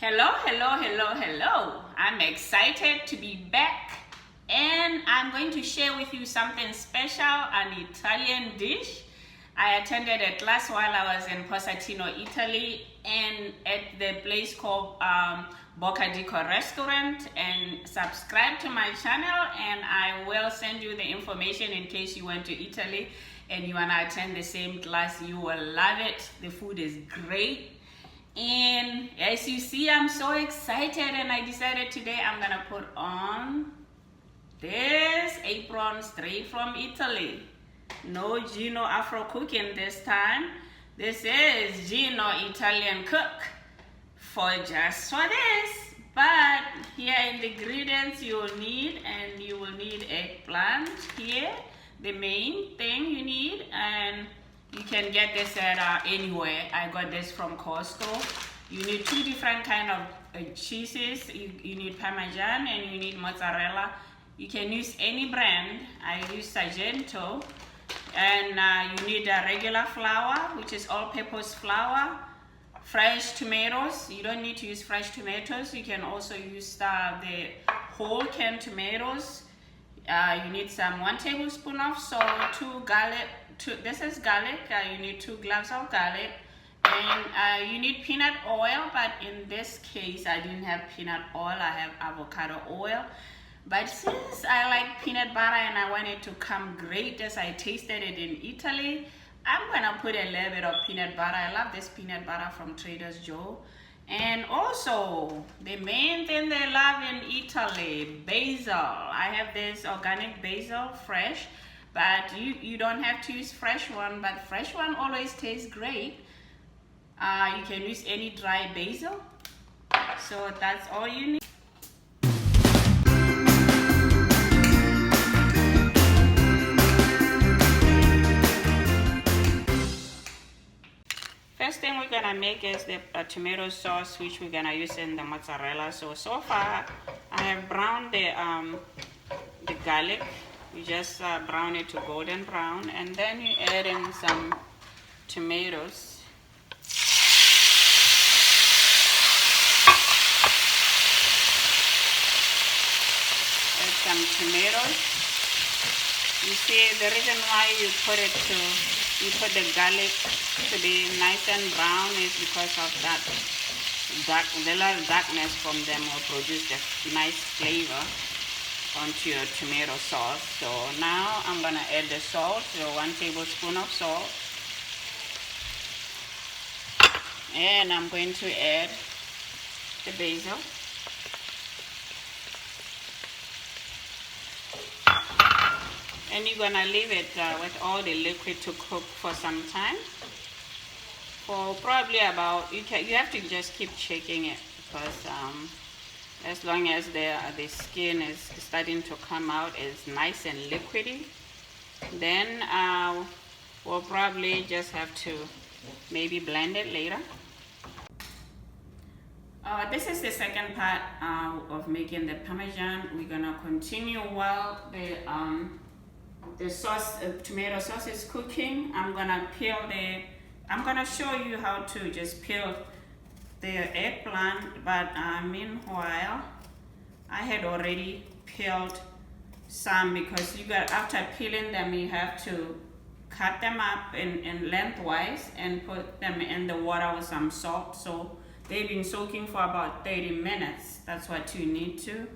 Hello. I'm excited to be back and I'm going to share with you something special, an Italian dish. I attended a class while I was in Positano, Italy, and at the place called Buca di Bacco Restaurant, and subscribe to my channel and I will send you the information in case you went to Italy and you want to attend the same class. You will love it. The food is great. And as you see, I'm so excited and I decided today I'm gonna put on this apron straight from Italy. No Gino Afro cooking this time. This is Gino Italian cook for just for this. But here are the ingredients you will need, and you will need eggplant here, the main thing you need, and you can get this at anywhere. I got this from Costco. You need two different kind of cheeses. You need Parmesan and you need mozzarella. You can use any brand. I use Sargento. And you need a regular flour, which is all-purpose flour. Fresh tomatoes. You don't need to use fresh tomatoes. You can also use the whole canned tomatoes. You need 1 tablespoon of salt, 2 garlic. This is garlic. You need 2 cloves of garlic, and you need peanut oil, but in this case I didn't have peanut oil. I have avocado oil, but since I like peanut butter and I want it to come great as I tasted it in Italy, I'm gonna put a little bit of peanut butter. I love this peanut butter from Trader Joe. And also the main thing they love in Italy, basil. I have this organic basil, fresh. But you don't have to use fresh one, but fresh one always tastes great. You can use any dry basil. So that's all you need. First thing we're gonna make is the tomato sauce, which we're gonna use in the mozzarella. So far I have browned the garlic. You just brown it to golden brown, and then you add in some tomatoes. Add some tomatoes. You see, the reason why you put the garlic to be nice and brown is because of that the little darkness from them will produce a nice flavor onto your tomato sauce. So now I'm gonna add the salt, so 1 tablespoon of salt, and I'm going to add the basil, and you're gonna leave it with all the liquid to cook for some time, for probably about, you have to just keep shaking it, because as long as the skin is starting to come out, is nice and liquidy, then we'll probably just have to maybe blend it later. This is the second part of making the Parmesan. We're gonna continue while the sauce, tomato sauce is cooking. I'm gonna show you how to just peel the eggplant, but meanwhile I had already peeled some, because after peeling them you have to cut them up in lengthwise and put them in the water with some salt. So they've been soaking for about 30 minutes. That's what you need to.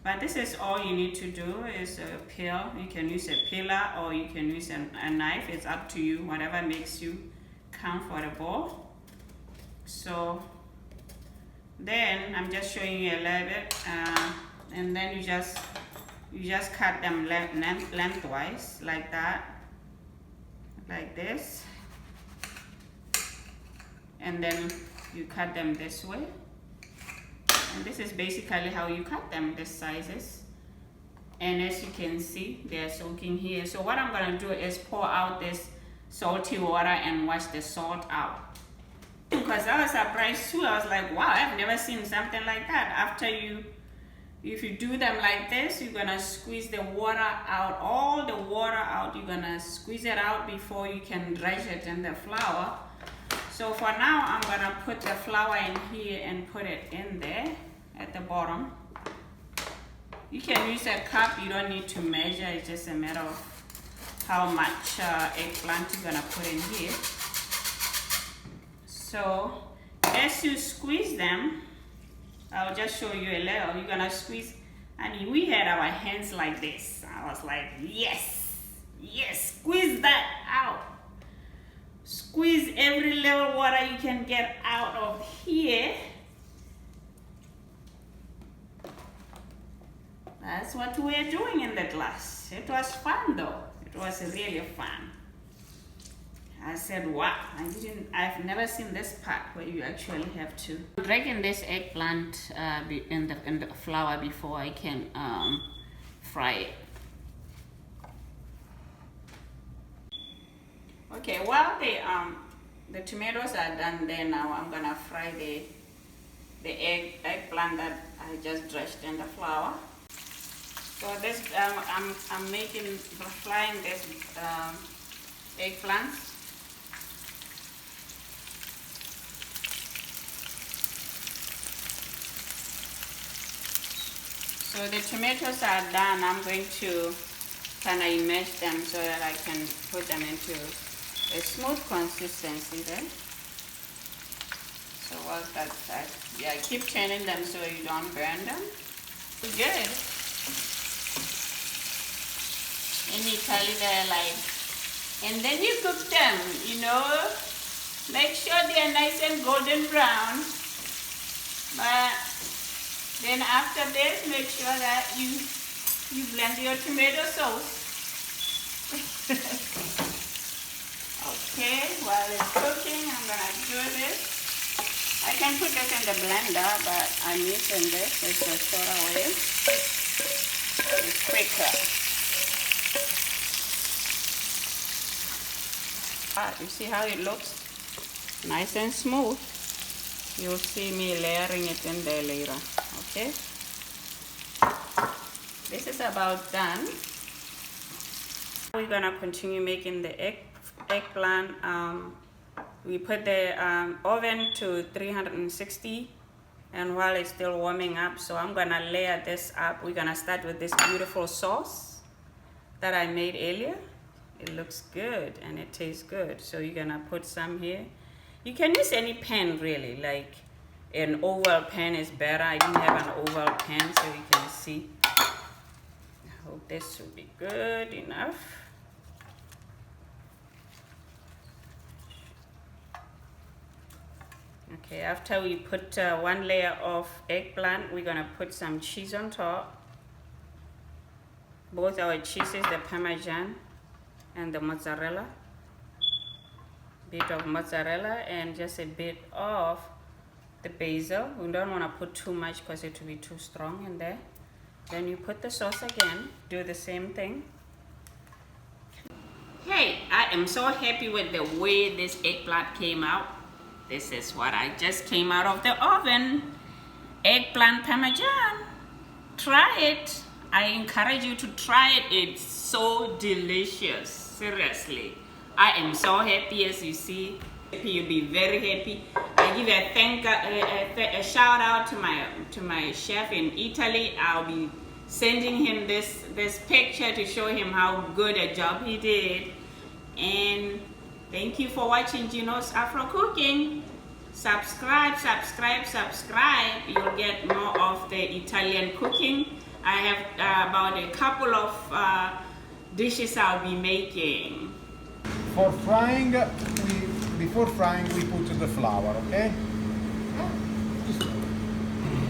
But this is all you need to do is peel. You can use a peeler or you can use a knife. It's up to you, whatever makes you comfortable. So then I'm just showing you a little bit, and then you just cut them lengthwise like that, like this, and then you cut them this way, and this is basically how you cut them, these sizes. And as you can see, they're soaking here. So what I'm gonna do is pour out this salty water and wash the salt out. Because I was surprised too. I was like, wow, I've never seen something like that. If you do them like this, you're gonna squeeze the water out, all the water out. You're gonna squeeze it out before you can dredge it in the flour. So for now, I'm gonna put the flour in here and put it in there at the bottom. You can use a cup, you don't need to measure, it's just a matter of how much eggplant you're gonna put in here. So as you squeeze them, I'll just show you a little. You're gonna squeeze. I mean, we had our hands like this. I was like, yes, yes, squeeze that out. Squeeze every little water you can get out of here. That's what we're doing in the glass. It was fun though. It was really fun. I said, wow, I've never seen this part where you actually have to drain this eggplant in the flour before I can fry it. Okay, while the tomatoes are done there now, I'm gonna fry the eggplant that I just dressed in the flour. So this I'm frying this eggplant. So the tomatoes are done. I'm going to kind of immerse them so that I can put them into a smooth consistency there. So while that's that, yeah, keep turning them so you don't burn them. Good. In Italy, they're like, and then you cook them, you know, make sure they're nice and golden brown. But then after this, make sure that you blend your tomato sauce. Okay, while it's cooking, I'm gonna do this. I can put this in the blender, but I'm using this. It's a shorter way. It's quicker. You see how it looks? Nice and smooth. You'll see me layering it in there later. Okay, this is about done. We're gonna continue making the eggplant. We put the oven to 360, and while it's still warming up, so I'm gonna layer this up. We're gonna start with this beautiful sauce that I made earlier. It looks good and it tastes good. So you're gonna put some here. You can use any pan really, like an oval pan is better. I didn't have an oval pan, so you can see. I hope this will be good enough. Okay, after we put one layer of eggplant, we're gonna put some cheese on top. Both our cheeses, the Parmesan and the mozzarella. Bit of mozzarella and just a bit of the basil. We don't want to put too much because it will be too strong in there. Then you put the sauce again, do the same thing. Hey, I am so happy with the way this eggplant came out. This is what I just came out of the oven. Eggplant Parmesan. Try it. I encourage you to try it. It's so delicious. Seriously. I am so happy, as you see. You'll be very happy. I give a shout out to my chef in Italy. I'll be sending him this picture to show him how good a job he did. And thank you for watching Gino's Afro Cooking. Subscribe. You'll get more of the Italian cooking. I have about a couple of dishes I'll be making. For frying, before frying we put the flour, okay?